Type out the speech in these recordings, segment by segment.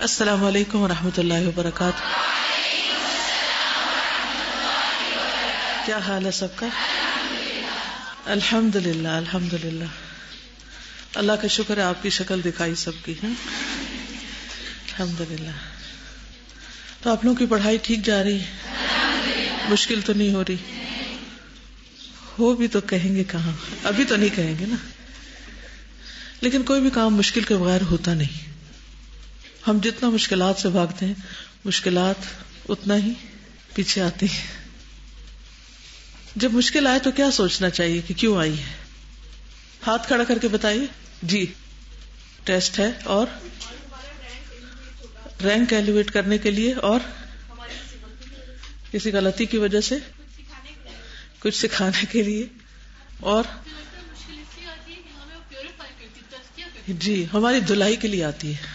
السلام علیکم ورحمۃ اللہ وبرکاتہ. کیا حال ہے سب کا؟ الحمد للہ الحمد للہ. اللہ کا شکر ہے آپ کی شکل دکھائی سب کی ہے. الحمد للہ. تو آپ لوگوں کی پڑھائی ٹھیک جا رہی ہے؟ مشکل تو نہیں ہو رہی؟ ہو بھی تو کہیں گے کہاں، ابھی تو نہیں کہیں گے نا. لیکن کوئی بھی کام مشکل کے بغیر ہوتا نہیں. ہم جتنا مشکلات سے بھاگتے ہیں مشکلات اتنا ہی پیچھے آتی ہیں. جب مشکل آئے تو کیا سوچنا چاہیے کہ کیوں آئی ہے؟ ہاتھ کھڑا کر کے بتائیے. جی ٹیسٹ ہے، اور رینک ایلیویٹ کرنے کے لیے، اور کسی غلطی کی وجہ سے کچھ سکھانے کے لیے، اور جی ہماری دھلائی کے لیے آتی ہے.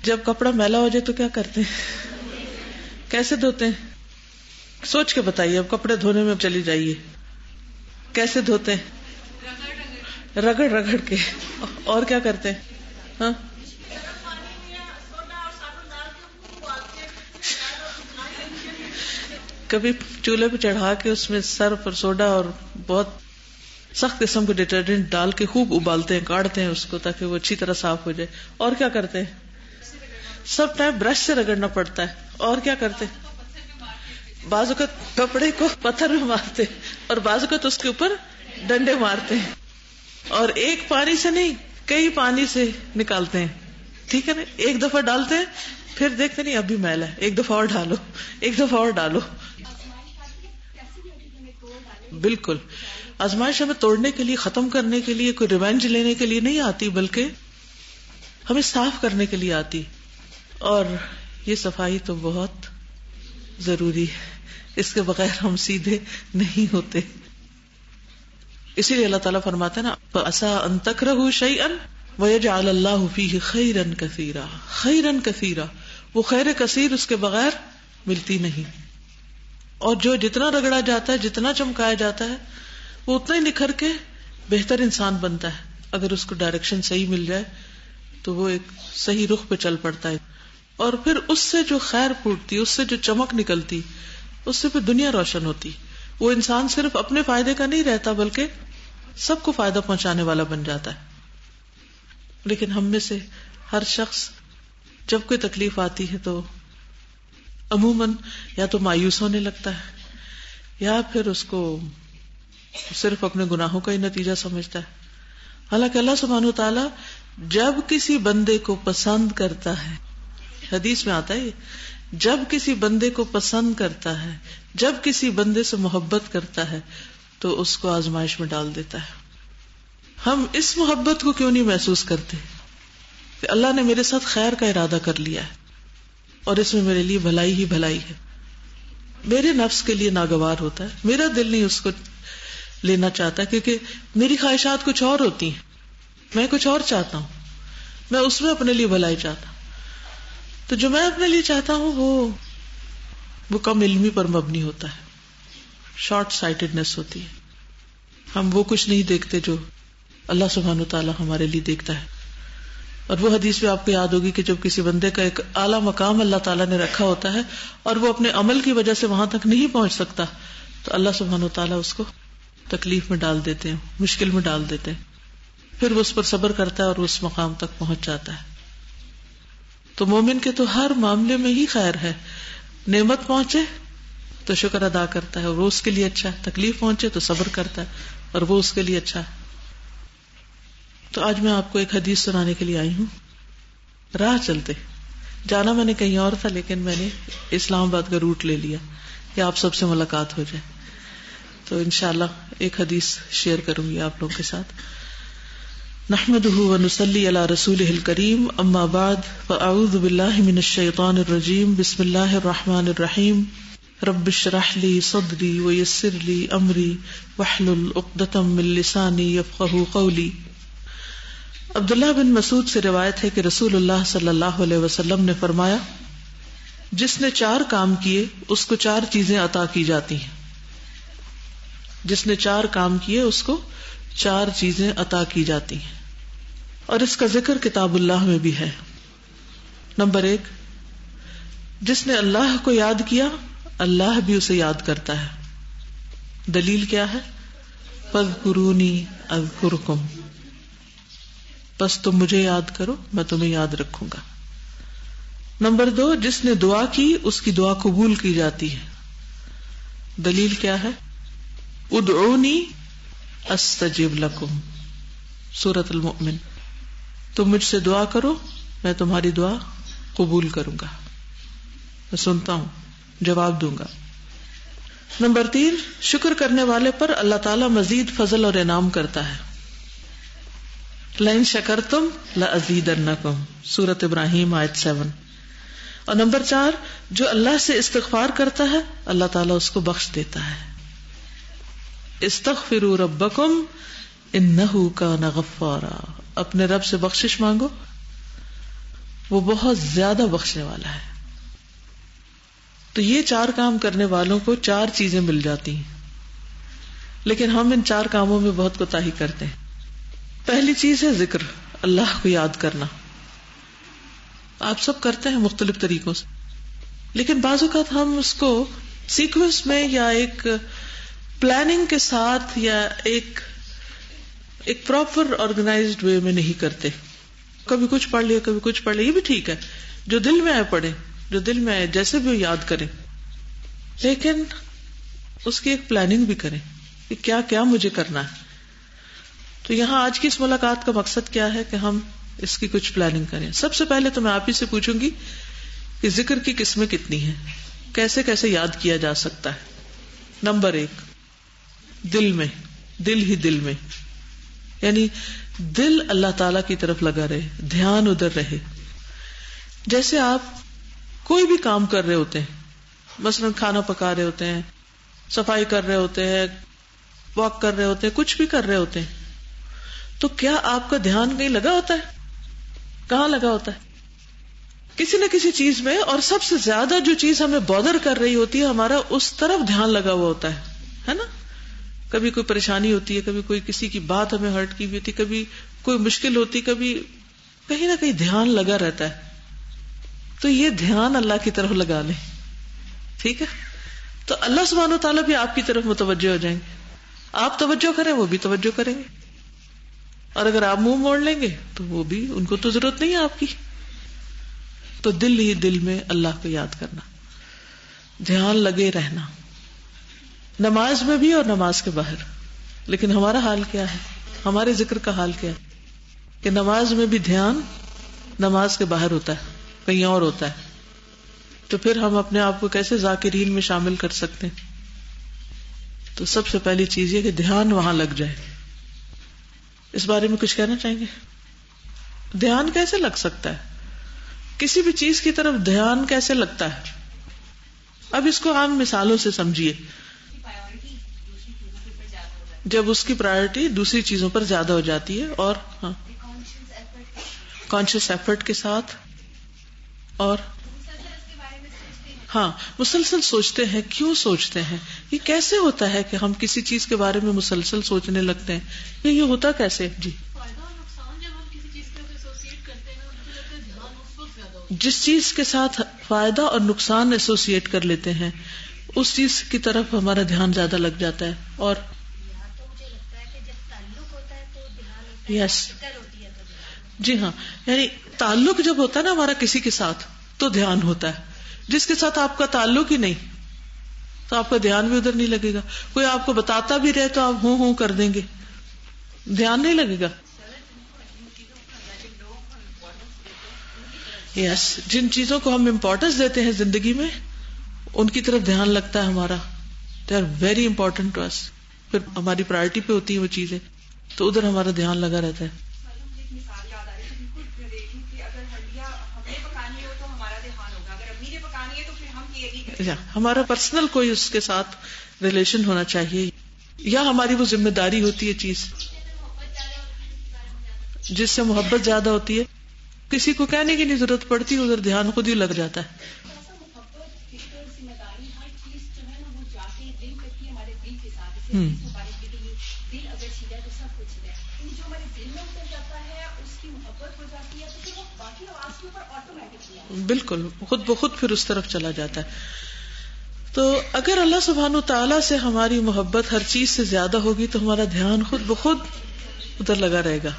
جب کپڑا میلا ہو جائے تو کیا کرتے ہیں؟ کیسے دھوتے ہیں؟ سوچ کے بتائیے. اب کپڑے دھونے میں چلی جائیے. کیسے دھوتے ہیں؟ رگڑ رگڑ کے. اور کیا کرتے ہیں؟ ہاں کبھی چولہے پہ چڑھا کے اس میں سرف اور سوڈا اور بہت سخت قسم کے ڈٹرجنٹ ڈال کے خوب ابالتے ہیں، کاٹتے ہیں اس کو تاکہ وہ اچھی طرح صاف ہو جائے. اور کیا کرتے ہیں؟ سب ٹائم برش سے رگڑنا پڑتا ہے. اور کیا کرتے ہیں؟ بعض اوقات کپڑے کو پتھر میں مارتے اور بعض اوقات اس کے اوپر ڈنڈے مارتے ہیں. اور ایک پانی سے نہیں، کئی پانی سے نکالتے ہیں. ٹھیک ہے نا؟ ایک دفعہ ڈالتے ہیں پھر دیکھتے نہیں ابھی میل ہے، ایک دفعہ اور ڈالو، ایک دفعہ اور ڈالو. بالکل. آزمائش ہمیں توڑنے کے لیے، ختم کرنے کے لیے، کوئی ریونج لینے کے لیے نہیں آتی، بلکہ ہمیں صاف کرنے کے لیے آتی. اور یہ صفائی تو بہت ضروری ہے، اس کے بغیر ہم سیدھے نہیں ہوتے. اسی لیے اللہ تعالیٰ فرماتا ہے نا فَعَسَىٰ أَن تَكْرَهُوا شَيْئًا وَيَجْعَلَ اللَّهُ فِيهِ خَيْرًا كَثِيرًا. خیرًا کثیرا، وہ خیر کثیر اس کے بغیر ملتی نہیں. اور جو جتنا رگڑا جاتا ہے، جتنا چمکایا جاتا ہے، وہ اتنا ہی نکھر کے بہتر انسان بنتا ہے. اگر اس کو ڈائریکشن صحیح مل جائے تو وہ ایک صحیح رخ پہ چل پڑتا ہے. اور پھر اس سے جو خیر پھوٹتی، اس سے جو چمک نکلتی، اس سے پھر دنیا روشن ہوتی. وہ انسان صرف اپنے فائدے کا نہیں رہتا بلکہ سب کو فائدہ پہنچانے والا بن جاتا ہے. لیکن ہم میں سے ہر شخص جب کوئی تکلیف آتی ہے تو عموماً یا تو مایوس ہونے لگتا ہے یا پھر اس کو صرف اپنے گناہوں کا ہی نتیجہ سمجھتا ہے. حالانکہ اللہ سبحانہ و تعالیٰ جب کسی بندے کو پسند کرتا ہے، حدیث میں آتا ہے جب کسی بندے کو پسند کرتا ہے، جب کسی بندے سے محبت کرتا ہے تو اس کو آزمائش میں ڈال دیتا ہے. ہم اس محبت کو کیوں نہیں محسوس کرتے کہ اللہ نے میرے ساتھ خیر کا ارادہ کر لیا ہے اور اس میں میرے لیے بھلائی ہی بھلائی ہے. میرے نفس کے لیے ناگوار ہوتا ہے، میرا دل نہیں اس کو لینا چاہتا کیونکہ میری خواہشات کچھ اور ہوتی ہیں، میں کچھ اور چاہتا ہوں، میں اس میں اپنے لیے بھلائی چاہتا ہوں. تو جو میں اپنے لیے چاہتا ہوں وہ کم علمی پر مبنی ہوتا ہے، شارٹ سائٹڈنس ہوتی ہے. ہم وہ کچھ نہیں دیکھتے جو اللہ سبحانہ وتعالی ہمارے لیے دیکھتا ہے. اور وہ حدیث بھی آپ کو یاد ہوگی کہ جب کسی بندے کا ایک اعلیٰ مقام اللہ تعالیٰ نے رکھا ہوتا ہے اور وہ اپنے عمل کی وجہ سے وہاں تک نہیں پہنچ سکتا تو اللہ سبحانہ وتعالیٰ اس کو تکلیف میں ڈال دیتے ہیں، مشکل میں ڈال دیتے ہیں. پھر وہ اس پر صبر کرتا ہے اور اس مقام تک پہنچ جاتا ہے. تو مومن کے تو ہر معاملے میں ہی خیر ہے. نعمت پہنچے تو شکر ادا کرتا ہے اور وہ اس کے لیے اچھا ہے، تکلیف پہنچے تو صبر کرتا ہے اور وہ اس کے لیے اچھا ہے. تو آج میں آپ کو ایک حدیث سنانے کے لیے آئی ہوں. راہ چلتے جانا میں نے کہیں اور تھا لیکن میں نے اسلام آباد کا روٹ لے لیا کہ آپ سب سے ملاقات ہو جائے. تو انشاءاللہ ایک حدیث شیئر کروں گی آپ لوگوں کے ساتھ. نحمده ونصلي على رسوله الكريم اما بعد فاعوذ بالله من الشيطان الرجيم بسم الله الرحمن الرحيم رب اشرح لي صدري ويسر لي امري واحلل عقدة من لساني يفقهوا قولي. عبداللہ بن مسعود سے روایت ہے کہ رسول اللہ صلی اللہ علیہ وسلم نے فرمایا جس نے 4 کام کیے اس کو 4 چیزیں عطا کی جاتی ہیں. جس نے 4 کام کیے اس کو 4 چیزیں عطا کی جاتی ہیں. اور اس کا ذکر کتاب اللہ میں بھی ہے. نمبر 1، جس نے اللہ کو یاد کیا اللہ بھی اسے یاد کرتا ہے. دلیل کیا ہے؟ فاذکرونی اذکرکم، بس تم مجھے یاد کرو میں تمہیں یاد رکھوں گا. نمبر 2، جس نے دعا کی اس کی دعا قبول کی جاتی ہے. دلیل کیا ہے؟ ادعونی استجب لکم، سورۃ المؤمن. تم مجھ سے دعا کرو میں تمہاری دعا قبول کروں گا، میں سنتا ہوں، جواب دوں گا. نمبر 3، شکر کرنے والے پر اللہ تعالیٰ مزید فضل اور انعام کرتا ہے. لئن شکرتم لأزیدنکم، سورۃ ابراہیم آیت 7. اور نمبر 4، جو اللہ سے استغفار کرتا ہے اللہ تعالیٰ اس کو بخش دیتا ہے. استغفروا ربکم انہ کان غفارا، اپنے رب سے بخشش مانگو وہ بہت زیادہ بخشنے والا ہے. تو یہ 4 کام کرنے والوں کو 4 چیزیں مل جاتی ہیں، لیکن ہم ان 4 کاموں میں بہت کوتاہی کرتے ہیں. پہلی چیز ہے ذکر، اللہ کو یاد کرنا. آپ سب کرتے ہیں مختلف طریقوں سے، لیکن بعض اوقات ہم اس کو سیکوینس میں یا ایک پلاننگ کے ساتھ یا ایک پراپر آرگنائزڈ وے میں نہیں کرتے. کبھی کچھ پڑھ لیا کبھی کچھ پڑھ لیا، یہ بھی ٹھیک ہے، جو دل میں آئے پڑھیں، جو دل میں آئے جیسے بھی یاد کریں، لیکن اس کی ایک پلاننگ بھی کریں کہ کیا کیا مجھے کرنا ہے. تو یہاں آج کی اس ملاقات کا مقصد کیا ہے کہ ہم اس کی کچھ پلاننگ کریں. سب سے پہلے تو میں آپ ہی سے پوچھوں گی کہ ذکر کی قسمیں کتنی ہیں، کیسے کیسے یاد کیا جا سکتا ہے. نمبر 1، دل میں، دل ہی دل میں، یعنی دل اللہ تعالی کی طرف لگا رہے، دھیان ادھر رہے. جیسے آپ کوئی بھی کام کر رہے ہوتے ہیں، مثلا کھانا پکا رہے ہوتے ہیں، صفائی کر رہے ہوتے ہیں، واک کر رہے ہوتے ہیں، کچھ بھی کر رہے ہوتے ہیں، تو کیا آپ کا دھیان کہیں لگا ہوتا ہے؟ کہاں لگا ہوتا ہے؟ کسی نہ کسی چیز میں. اور سب سے زیادہ جو چیز ہمیں بودر کر رہی ہوتی ہے ہمارا اس طرف دھیان لگا ہوا ہوتا ہے نا. کبھی کوئی پریشانی ہوتی ہے، کبھی کوئی کسی کی بات ہمیں ہرٹ کی ہوئی ہوتی، کبھی کوئی مشکل ہوتی، کبھی کہیں نہ کہیں دھیان لگا رہتا ہے. تو یہ دھیان اللہ کی طرف لگا لیں، ٹھیک ہے؟ تو اللہ سبحانہ و تعالیٰ بھی آپ کی طرف متوجہ ہو جائیں گے. آپ توجہ کریں وہ بھی توجہ کریں گے، اور اگر آپ منہ موڑ لیں گے تو وہ بھی، ان کو تو ضرورت نہیں ہے آپ کی. تو دل ہی دل میں اللہ کو یاد کرنا، دھیان لگے رہنا، نماز میں بھی اور نماز کے باہر. لیکن ہمارا حال کیا ہے، ہمارے ذکر کا حال کیا ہے کہ نماز میں بھی دھیان نماز کے باہر ہوتا ہے، کہیں اور ہوتا ہے. تو پھر ہم اپنے آپ کو کیسے ذاکرین میں شامل کر سکتے ہیں؟ تو سب سے پہلی چیز یہ کہ دھیان وہاں لگ جائے. اس بارے میں کچھ کہنا چاہیں گے؟ دھیان کیسے لگ سکتا ہے؟ کسی بھی چیز کی طرف دھیان کیسے لگتا ہے؟ اب اس کو عام مثالوں سے سمجھیے. جب اس کی پرائرٹی دوسری چیزوں پر زیادہ ہو جاتی ہے، اور کانشیس ایفرٹ کے ساتھ، اور مسلسل سوچتے ہیں. کیوں سوچتے ہیں؟ یہ کیسے ہوتا ہے کہ ہم کسی چیز کے بارے میں مسلسل سوچنے لگتے ہیں؟ یہ ہوتا کیسے؟ جی، جس چیز کے ساتھ فائدہ اور نقصان ایسوسیٹ کر لیتے ہیں اس چیز کی طرف ہمارا دھیان زیادہ لگ جاتا ہے. اور یس، جی ہاں، یعنی تعلق جب ہوتا ہے نا ہمارا کسی کے ساتھ تو دھیان ہوتا ہے. جس کے ساتھ آپ کا تعلق ہی نہیں تو آپ کا دھیان بھی ادھر نہیں لگے گا. کوئی آپ کو بتاتا بھی رہے تو آپ ہوں کر دیں گے، دھیان نہیں لگے گا. یس، جن چیزوں کو ہم امپورٹنس دیتے ہیں زندگی میں ان کی طرف دھیان لگتا ہے ہمارا. They are very important to us. پھر ہماری پرائرٹی پہ ہوتی ہیں وہ چیزیں، تو ادھر ہمارا دھیان لگا رہتا ہے. ہمارا پرسنل کوئی اس کے ساتھ ریلیشن ہونا چاہیے، یا ہماری وہ ذمہ داری ہوتی ہے چیز جس سے محبت زیادہ ہوتی ہے. کسی کو کہنے کی نہیں ضرورت پڑتی، ادھر دھیان خود ہی لگ جاتا ہے. سب کچھ ہے، جو ہمارے دل میں اتر جاتا ہے اس کی محبت ہو جاتی ہے تو پھر وہ باقی آواز کے اوپر آٹومیٹکلی بالکل خود بخود پھر اس طرف چلا جاتا ہے. تو اگر اللہ سبحانہ تعالیٰ سے ہماری محبت ہر چیز سے زیادہ ہوگی تو ہمارا دھیان خود بخود ادھر لگا رہے گا.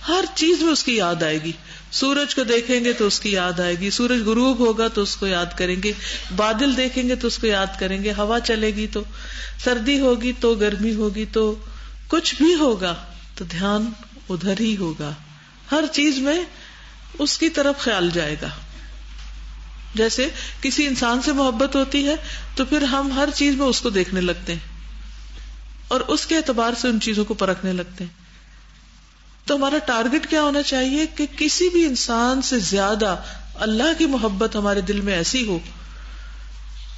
ہر چیز میں اس کی یاد آئے گی. سورج کو دیکھیں گے تو اس کی یاد آئے گی, سورج غروب ہوگا تو اس کو یاد کریں گے, بادل دیکھیں گے تو اس کو یاد کریں گے, ہوا چلے گی تو, سردی ہوگی تو, گرمی ہوگی تو, کچھ بھی ہوگا تو دھیان ادھر ہی ہوگا. ہر چیز میں اس کی طرف خیال جائے گا. جیسے کسی انسان سے محبت ہوتی ہے تو پھر ہم ہر چیز میں اس کو دیکھنے لگتے ہیں اور اس کے اعتبار سے ان چیزوں کو پرکھنے لگتے ہیں. تو ہمارا ٹارگٹ کیا ہونا چاہیے کہ کسی بھی انسان سے زیادہ اللہ کی محبت ہمارے دل میں ایسی ہو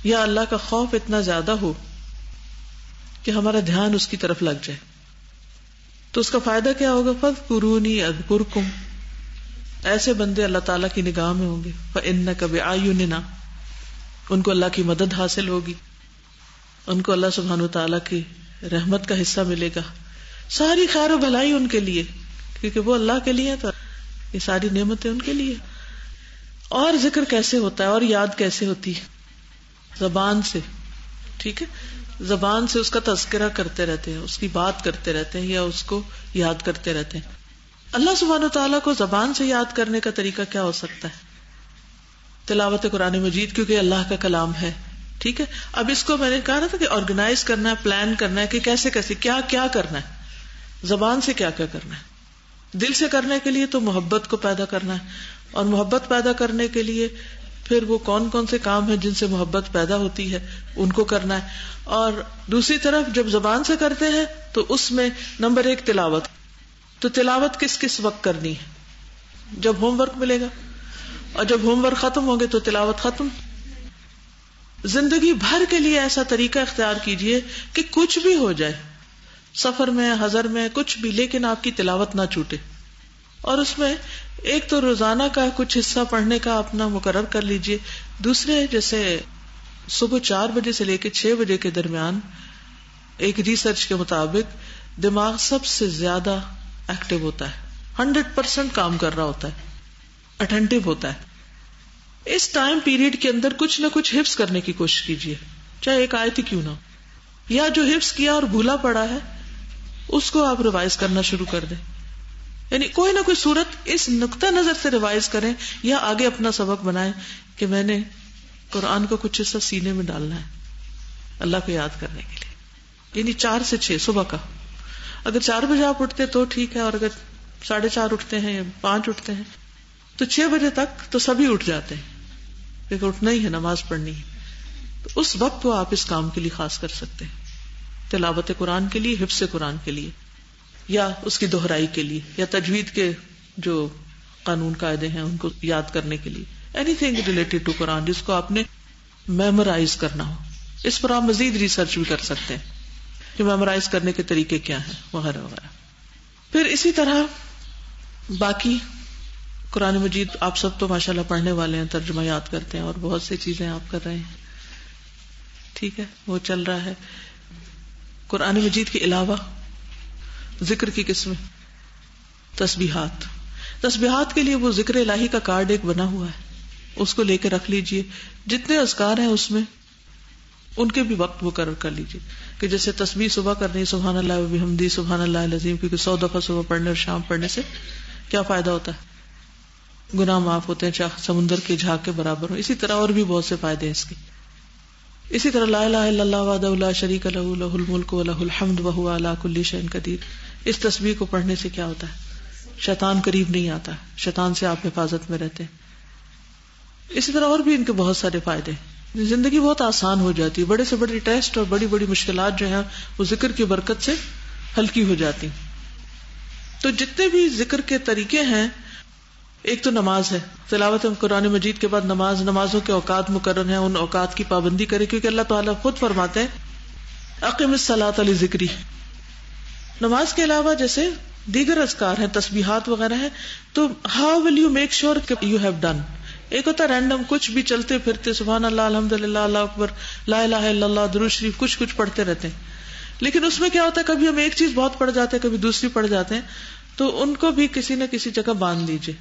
یا اللہ کا خوف اتنا زیادہ ہو کہ ہمارا دھیان اس کی طرف لگ جائے. تو اس کا فائدہ کیا ہوگا؟ فَاذْكُرُونِي أَذْكُرْكُمْ. ایسے بندے اللہ تعالیٰ کی نگاہ میں ہوں گے. فَإِنَّكَ بِأَعْيُنِنَا. ان کو اللہ کی مدد حاصل ہوگی, ان کو اللہ سبحانہ وتعالیٰ کی رحمت کا حصہ ملے گا, ساری خیر و بھلائی ان کے لیے, کیونکہ وہ اللہ کے لیے, تو یہ ساری نعمتیں ان کے لیے. اور ذکر کیسے ہوتا ہے اور یاد کیسے ہوتی ہے؟ زبان سے. ٹھیک ہے, زبان سے اس کا تذکرہ کرتے رہتے ہیں, اس کی بات کرتے رہتے ہیں یا اس کو یاد کرتے رہتے ہیں. اللہ سبحانہ وتعالیٰ کو زبان سے یاد کرنے کا طریقہ کیا ہو سکتا ہے؟ تلاوت قرآن مجید, کیونکہ اللہ کا کلام ہے. ٹھیک ہے, اب اس کو میں نے کہا تھا کہ آرگنائز کرنا ہے, پلان کرنا ہے کہ کیسے کیسے کیا کیا کرنا ہے, زبان سے کیا کیا کرنا ہے. دل سے کرنے کے لیے تو محبت کو پیدا کرنا ہے, اور محبت پیدا کرنے کے لیے پھر وہ کون کون سے کام ہیں جن سے محبت پیدا ہوتی ہے ان کو کرنا ہے. اور دوسری طرف جب زبان سے کرتے ہیں تو اس میں نمبر 1 تلاوت. تو تلاوت کس کس وقت کرنی ہے؟ جب ہوم ورک ملے گا, اور جب ہوم ورک ختم ہوگے تو تلاوت ختم. زندگی بھر کے لیے ایسا طریقہ اختیار کیجئے کہ کچھ بھی ہو جائے, سفر میں, حضر میں, کچھ بھی, لیکن آپ کی تلاوت نہ چھوٹے. اور اس میں ایک تو روزانہ کا کچھ حصہ پڑھنے کا اپنا مقرر کر لیجئے. دوسرے, جیسے صبح 4 بجے سے لے کے 6 بجے کے درمیان ایک ریسرچ کے مطابق دماغ سب سے زیادہ ایکٹیو ہوتا ہے, 100% کام کر رہا ہوتا ہے, اٹینٹو ہوتا ہے. اس ٹائم پیریڈ کے اندر کچھ نہ کچھ حفظ کرنے کی کوشش کیجیے, چاہے ایک آیت ہی کیوں نہ ہو, یا جو حفظ کیا اور بھولا پڑا ہے اس کو آپ ریوائز کرنا شروع کر دیں. یعنی کوئی نہ کوئی صورت اس نقطہ نظر سے ریوائز کریں یا آگے اپنا سبق بنائیں کہ میں نے قرآن کا کچھ حصہ سینے میں ڈالنا ہے اللہ کو یاد کرنے کے لیے. یعنی 4 سے 6 صبح کا. اگر 4 بجے آپ اٹھتے تو ٹھیک ہے, اور اگر 4:30 اٹھتے ہیں یا 5 اٹھتے ہیں تو 6 بجے تک تو سبھی اٹھ جاتے ہیں, کیونکہ اٹھنا ہی ہے, نماز پڑھنی ہے. تو اس وقت وہ آپ اس کام کے لیے خاص کر سکتے ہیں, تلاوت قرآن کے لیے, حفظ قرآن کے لیے, یا اس کی دہرائی کے لیے, یا تجوید کے جو قانون قاعدے ہیں ان کو یاد کرنے کے لیے. اینی تھنگ ریلیٹڈ ٹو قرآن جس کو آپ نے میمورائز کرنا ہو. اس پر آپ مزید ریسرچ بھی کر سکتے ہیں کہ میمورائز کرنے کے طریقے کیا ہیں وغیرہ وغیرہ. پھر اسی طرح باقی قرآن مجید آپ سب تو ماشاءاللہ پڑھنے والے ہیں, ترجمہ یاد کرتے ہیں, اور بہت سی چیزیں آپ کر رہے ہیں. ٹھیک ہے, وہ چل رہا ہے. قرآن مجید کے علاوہ ذکر کی قسمیں, تسبیحات. تسبیحات کے لیے وہ ذکر الہی کا کارڈ ایک بنا ہوا ہے, اس کو لے کے رکھ لیجئے. جتنے اذکار ہیں اس میں ان کے بھی وقت مقرر کر لیجئے, کہ جیسے تسبیح صبح کرنی, سبحان اللہ و بحمدہ سبحان اللہ العظیم, کیونکہ 100 دفعہ صبح پڑھنے اور شام پڑھنے سے کیا فائدہ ہوتا ہے؟ گناہ معاف ہوتے ہیں, چاہے سمندر کے جھاگ کے برابر ہو. اسی طرح اور بھی بہت سے فائدے ہیں اس کے. اسی طرح لا الہ الا اللہ وحدہ لا شریک لہ لہ الملک و لہ الحمد وہو علی کل شیء قدیر. اس تسبیح کو پڑھنے سے کیا ہوتا ہے؟ شیطان قریب نہیں آتا, شیطان سے آپ حفاظت میں رہتے ہیں. اسی طرح اور بھی ان کے بہت سارے فائدے. زندگی بہت آسان ہو جاتی ہے, بڑے سے بڑے ٹیسٹ اور بڑی بڑی مشکلات جو ہیں وہ ذکر کی برکت سے ہلکی ہو جاتی. تو جتنے بھی ذکر کے طریقے ہیں, ایک تو نماز ہے, تلاوت قرآن مجید کے بعد نماز. نمازوں کے اوقات مقرر ہیں, ان اوقات کی پابندی کرے, کیونکہ اللہ تعالیٰ خود فرماتے ہیں اقم الصلاۃ لذکری. نماز کے علاوہ جیسے دیگر اذکار ہیں, تسبیحات وغیرہ ہیں, تو how will you make sure you have done. ایک ہوتا ہے رینڈم, کچھ بھی چلتے پھرتے سبحان اللہ الحمدللہ اللہ اکبر لا الہ الا اللہ درود شریف کچھ پڑھتے رہتے ہیں. لیکن اس میں کیا ہوتا ہے کبھی ہم ایک چیز بہت پڑھ جاتے ہیں کبھی دوسری پڑھ جاتے ہیں, تو ان کو بھی کسی نہ کسی جگہ باندھ لیجئے.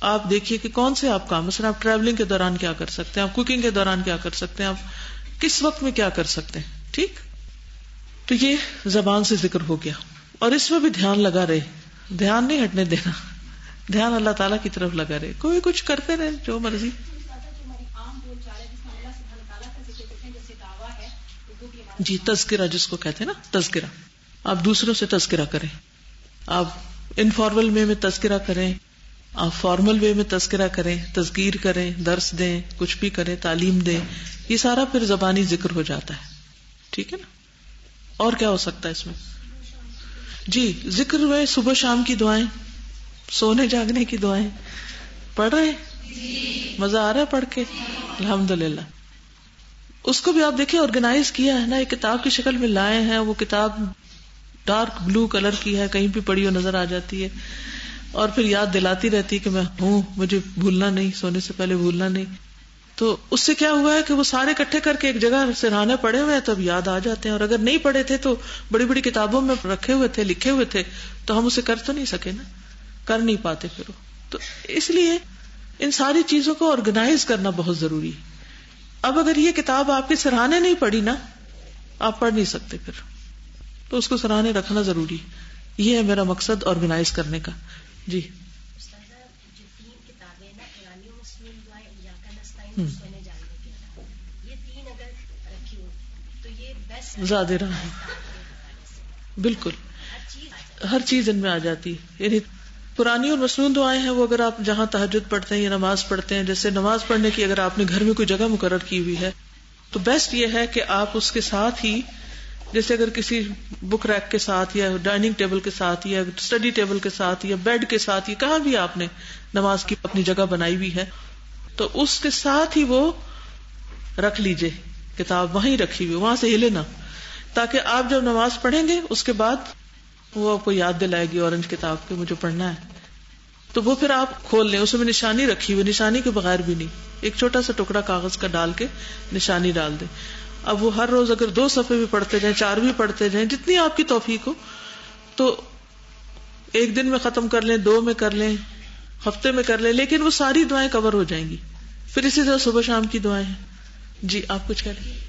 آپ دیکھیے کہ کون سے آپ کام, مثلا آپ ٹریولنگ کے دوران کیا کر سکتے ہیں, آپ کوکنگ کے دوران کیا کر سکتے ہیں, آپ کس وقت میں کیا کر سکتے ہیں. ٹھیک, تو یہ زبان سے ذکر ہو گیا. اور اس میں بھی دھیان لگا رہے, دھیان نہیں ہٹنے دینا, دھیان اللہ تعالیٰ کی طرف لگا رہے. کوئی کچھ کرتے رہے جو مرضی. جی تذکرہ جس کو کہتے ہیں نا, تذکرہ, آپ دوسروں سے تذکرہ کریں. آپ انفارمل وے میں تذکرہ کریں, آپ فارمل وے میں تذکرہ کریں, تذکیر کریں, درس دیں, کچھ بھی کریں, تعلیم دیں, یہ سارا پھر زبانی ذکر ہو جاتا ہے. ٹھیک ہے نا. اور کیا ہو سکتا ہے اس میں؟ جی ذکر میں صبح شام کی دعائیں, سونے جاگنے کی دعائیں پڑھ رہے ہیں, مزہ آ رہا ہے پڑھ کے, الحمدللہ. اس کو بھی آپ دیکھیں آرگنائز کیا ہے نا, ایک کتاب کی شکل میں لائے ہیں. وہ کتاب ڈارک بلو کلر کی ہے, کہیں بھی پڑھی ہو نظر آ جاتی ہے, اور پھر یاد دلاتی رہتی کہ میں ہوں, مجھے بھولنا نہیں, سونے سے پہلے بھولنا نہیں. تو اس سے کیا ہوا ہے کہ وہ سارے اکٹھے کر کے ایک جگہ سرہانے پڑے ہوئے ہیں, تب یاد آ جاتے ہیں. اور اگر نہیں پڑھے تھے تو بڑی بڑی کتابوں میں رکھے ہوئے تھے, لکھے ہوئے تھے, تو ہم اسے کر تو نہیں سکے نا, کر نہیں پاتے پھر. تو اس لیے ان ساری چیزوں کو آرگنائز کرنا بہت ضروری ہے. اب اگر یہ کتاب آپ کے سرہانے نہیں پڑھی نا, آپ پڑھ نہیں سکتے پھر, تو اس کو سرہانے رکھنا ضروری. یہ ہے میرا مقصد آرگنائز کرنے کا. جی زیادہ رہا ہے, بالکل ہر چیز ان میں آ جاتی ہے. یعنی پرانی اور مسنون دعائیں ہیں, وہ اگر آپ جہاں تہجد پڑھتے ہیں یا نماز پڑھتے ہیں, جیسے نماز پڑھنے کی اگر آپ نے گھر میں کوئی جگہ مقرر کی ہوئی ہے تو بیسٹ یہ ہے کہ آپ اس کے ساتھ ہی, جیسے اگر کسی بک ریک کے ساتھ یا ڈائننگ ٹیبل کے ساتھ یا اسٹڈی ٹیبل کے ساتھ یا بیڈ کے ساتھ, یا کہاں بھی آپ نے نماز کی اپنی جگہ بنائی ہوئی ہے, تو اس کے ساتھ ہی وہ رکھ لیجئے کتاب, وہیں رکھی ہوئی, وہاں سے ہلے نہ, تاکہ آپ جب نماز پڑھیں گے اس کے بعد وہ آپ کو یاد دلائے گی اورنج کتاب کے مجھے پڑھنا ہے. تو وہ پھر آپ کھول لیں, اس میں نشانی رکھی ہوئی, نشانی کے بغیر بھی نہیں, ایک چھوٹا سا ٹکڑا کاغذ کا ڈال کے نشانی ڈال دیں. اب وہ ہر روز اگر 2 صفحے بھی پڑھتے جائیں, 4 بھی پڑھتے جائیں, جتنی آپ کی توفیق ہو, تو ایک دن میں ختم کر لیں, 2 میں کر لیں, ہفتے میں کر لیں, لیکن وہ ساری دعائیں کور ہو جائیں گی. پھر اسی طرح صبح شام کی دعائیں ہیں. جی آپ کچھ کہہ رہے ہیں؟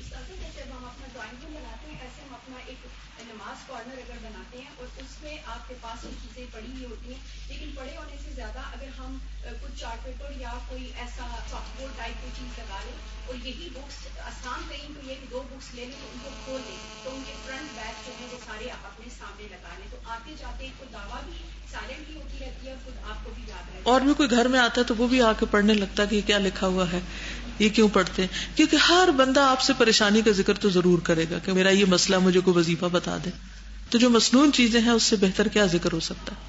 چارٹ پیپر یا کوئی ایسا سافٹ بورڈ ٹائپ کی چیز لگا لیں, اور یہی بکس آسان کہیں تو یہ 2 بکس لے لیں, ان کو کھول لیں, تو ان کے فرنٹ بیک جو ہے وہ سارے آپ اپنے سامنے لگا لیں, تو آتے جاتے کوئی دعویٰ بھی سائلنٹ بھی ہوتی رہتی ہے, خود آپ کو بھی یاد رہتا ہے. اور بھی کوئی گھر میں آتا ہے تو وہ بھی آ کے پڑھنے لگتا ہے کہ یہ کیا لکھا ہوا ہے, یہ کیوں پڑھتے ہیں, کیونکہ ہر بندہ آپ سے پریشانی کا ذکر تو ضرور کرے گا کہ میرا یہ مسئلہ, مجھے کوئی وظیفہ بتا دے. تو جو مسنون چیزیں ہیں اس سے بہتر کیا ذکر ہو سکتا ہے.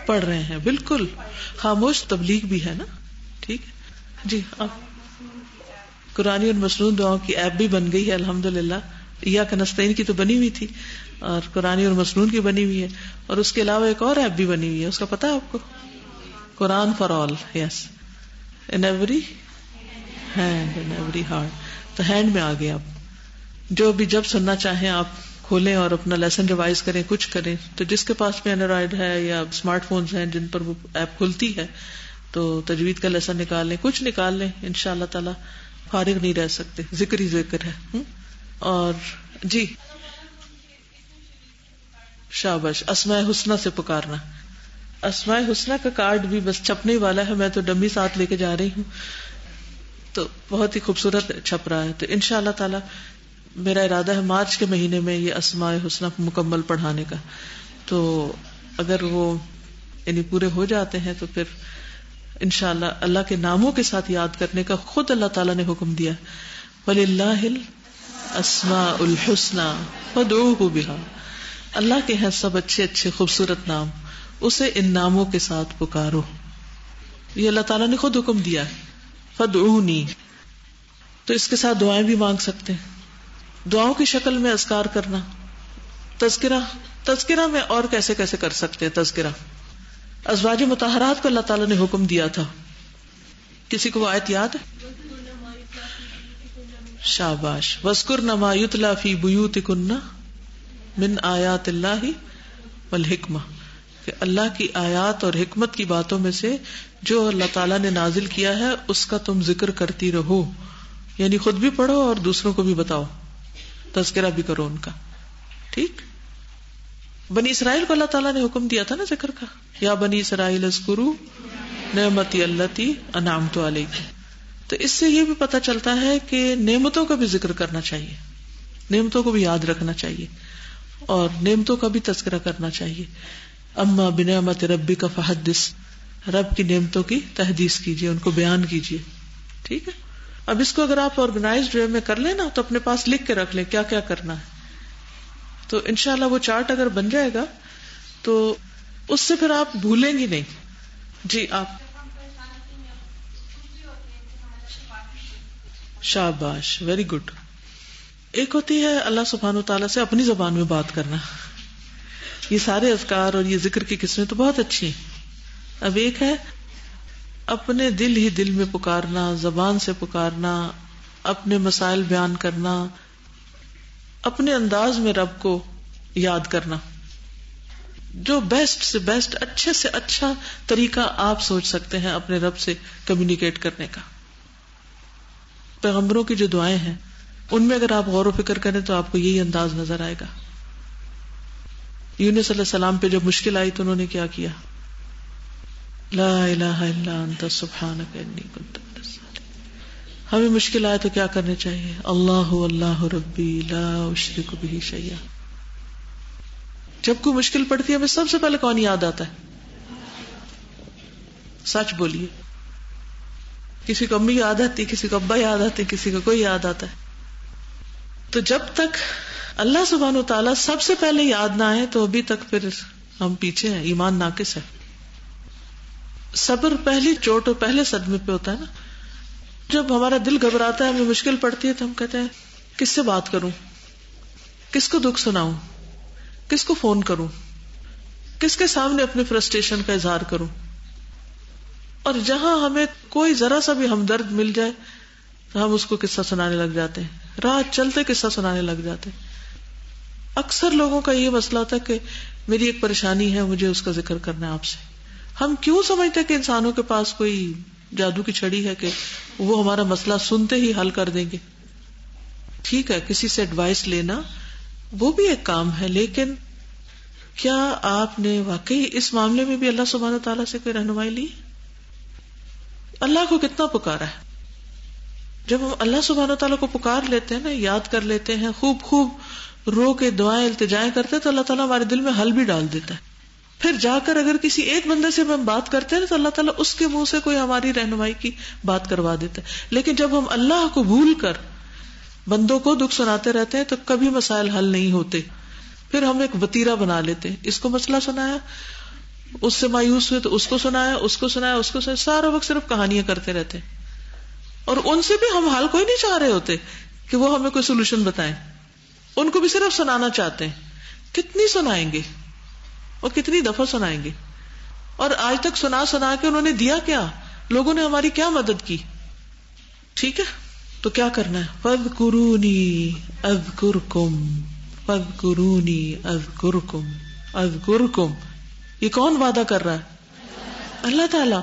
پڑھ رہے ہیں, بالکل خاموش تبلیغ بھی ہے نا. ٹھیک ہے جی. آپ قرآنی اور مسنون دعاؤں کی ایپ بھی بن گئی ہے الحمدللہ. ایاک نستعین کی تو بنی ہوئی تھی, اور قرآنی اور مسنون کی بنی ہوئی ہے, اور اس کے علاوہ ایک اور ایپ بھی بنی ہوئی ہے, اس کا پتہ ہے آپ کو؟ Quran for all. Yes, in every hand, in every heart. تو ہینڈ میں آ گئے آپ, جو بھی جب سننا چاہیں آپ کھولیں اور اپنا لیسن ریوائز کریں, کچھ کریں. تو جس کے پاس میں اینڈرائڈ ہے یا اسمارٹ فونز ہیں جن پر وہ ایپ کھلتی ہے, تو تجوید کا لیسن نکال لیں, کچھ نکال لیں, انشاءاللہ تعالی فارغ نہیں رہ سکتے. ذکر ہی ذکر ہے. اور جی شاباش, اسماء حسنہ سے پکارنا. اسماء حسنہ کا کارڈ بھی بس چھپنے والا ہے, میں تو ڈمی ساتھ لے کے جا رہی ہوں, تو بہت ہی خوبصورت چھپ رہا ہے. تو انشاءاللہ تعالی میرا ارادہ ہے مارچ کے مہینے میں یہ اسماء حسنہ مکمل پڑھانے کا. تو اگر وہ یعنی پورے ہو جاتے ہیں تو پھر انشاءاللہ اللہ کے ناموں کے ساتھ یاد کرنے کا خود اللہ تعالیٰ نے حکم دیا. وَلِلَّهِ الْأَسْمَاءُ الْحُسْنَى فَادْعُوهُ بِهَا. اللہ کے ہیں سب اچھے اچھے خوبصورت نام, اسے ان ناموں کے ساتھ پکارو. یہ اللہ تعالیٰ نے خود حکم دیا ہے. فَادْعُونِي. تو اس کے ساتھ دعائیں بھی مانگ سکتے ہیں, دعاؤں کی شکل میں اذکار کرنا. تذکرہ میں اور کیسے کیسے کر سکتے ہیں تذکرہ. ازواج مطہرات کو اللہ تعالیٰ نے حکم دیا تھا. کسی کو وہ آیت یاد ہے؟ شاباش. وَاذْكُرْنَ مَا يُتْلَى فِي بُيُوتِكُنَّ مِنْ آیات اللہ والحکمہ، کہ اللہ کی آیات اور حکمت کی باتوں میں سے جو اللہ تعالیٰ نے نازل کیا ہے اس کا تم ذکر کرتی رہو. یعنی خود بھی پڑھو اور دوسروں کو بھی بتاؤ، تذکرہ بھی کرو ان کا. ٹھیک. بنی اسرائیل کو اللہ تعالیٰ نے حکم دیا تھا نا ذکر کا، یا بنی اسرائیل اذکروا نعمتی التی انعمت علیکم. تو اس سے یہ بھی پتہ چلتا ہے کہ نعمتوں کا بھی ذکر کرنا چاہیے، نعمتوں کو بھی یاد رکھنا چاہیے اور نعمتوں کا بھی تذکرہ کرنا چاہیے. اما بنعمت ربک فحدث، رب کی نعمتوں کی تحدیث کیجیے، ان کو بیان کیجیے. ٹھیک ہے. اب اس کو اگر آپ آرگنائزڈ وے میں کر لیں نا تو اپنے پاس لکھ کے رکھ لیں کیا کیا کرنا ہے، تو انشاءاللہ وہ چارٹ اگر بن جائے گا تو اس سے پھر آپ بھولیں گی نہیں. جی آپ. شاباش، ویری گڈ. ایک ہوتی ہے اللہ سبحانہ و تعالیٰ سے اپنی زبان میں بات کرنا، یہ سارے اذکار اور یہ ذکر کی قسمیں تو بہت اچھی ہیں. اب ایک ہے اپنے دل ہی دل میں پکارنا، زبان سے پکارنا، اپنے مسائل بیان کرنا، اپنے انداز میں رب کو یاد کرنا. جو بیسٹ سے بیسٹ، اچھے سے اچھا طریقہ آپ سوچ سکتے ہیں اپنے رب سے کمیونیکیٹ کرنے کا. پیغمبروں کی جو دعائیں ہیں ان میں اگر آپ غور و فکر کریں تو آپ کو یہی انداز نظر آئے گا. یونس علیہ السلام پہ جب مشکل آئی تو انہوں نے کیا کیا؟ لا الہ الا انت سبحانک انی کنت من الظالمین. ہمیں مشکل آئے تو کیا کرنے چاہیے؟ اللہ اللہ ربی لا اشرک بہ شیئا. جب کوئی مشکل پڑتی ہے ہمیں سب سے پہلے کون یاد آتا ہے؟ سچ بولیے. کسی کو امی یاد آتی، کسی کو ابا یاد آتے، کسی کو کوئی یاد آتا ہے. تو جب تک اللہ سبحانہ و تعالیٰ سب سے پہلے یاد نہ آئے تو ابھی تک پھر ہم پیچھے ہیں، ایمان ناقص ہے. صبر پہلی چوٹ اور پہلے صدمے پہ ہوتا ہے نا. جب ہمارا دل گھبراتا ہے، ہمیں مشکل پڑتی ہے تو ہم کہتے ہیں کس سے بات کروں، کس کو دکھ سناؤں، کس کو فون کروں، کس کے سامنے اپنے فرسٹریشن کا اظہار کروں. اور جہاں ہمیں کوئی ذرا سا بھی ہمدرد مل جائے تو ہم اس کو قصہ سنانے لگ جاتے ہیں، راہ چلتے قصہ سنانے لگ جاتے ہیں. اکثر لوگوں کا یہ مسئلہ ہوتا ہے کہ میری ایک پریشانی ہے، مجھے اس کا ذکر کرنا ہے آپ سے. ہم کیوں سمجھتے ہیں کہ انسانوں کے پاس کوئی جادو کی چھڑی ہے کہ وہ ہمارا مسئلہ سنتے ہی حل کر دیں گے. ٹھیک ہے، کسی سے ایڈوائس لینا وہ بھی ایک کام ہے، لیکن کیا آپ نے واقعی اس معاملے میں بھی اللہ سبحانہ تعالیٰ سے کوئی رہنمائی لی؟ اللہ کو کتنا پکارا ہے. جب ہم اللہ سبحانہ تعالیٰ کو پکار لیتے ہیں نا، یاد کر لیتے ہیں، خوب خوب رو کے دعائیں التجائیں کرتے ہیں تو اللہ تعالیٰ ہمارے دل میں حل بھی ڈال دیتا ہے. پھر جا کر اگر کسی ایک بندے سے ہم بات کرتے ہیں تو اللہ تعالیٰ اس کے منہ سے کوئی ہماری رہنمائی کی بات کروا دیتا ہے. لیکن جب ہم اللہ کو بھول کر بندوں کو دکھ سناتے رہتے ہیں تو کبھی مسائل حل نہیں ہوتے. پھر ہم ایک وتیرہ بنا لیتے ہیں، اس کو مسئلہ سنایا، اس سے مایوس ہوئے تو اس کو سنایا، اس کو سنایا، اس کو سنایا، سارا وقت صرف کہانیاں کرتے رہتے ہیں. اور ان سے بھی ہم حل کوئی نہیں چاہ رہے ہوتے کہ وہ ہمیں کوئی سولوشن بتائیں، ان کو بھی صرف سنانا چاہتے ہیں. کتنی سنائیں گے اور کتنی دفعہ سنائیں گے؟ اور آج تک سنا سنا کے انہوں نے دیا کیا؟ لوگوں نے ہماری کیا مدد کی؟ ٹھیک ہے، تو کیا کرنا ہے؟ فَاذْكُرُونِي أَذْكُرْكُمْ فَاذْكُرُونِي أَذْكُرْكُمْ أَذْكُرْكُمْ. یہ کون وعدہ کر رہا ہے؟ اللہ تعالیٰ.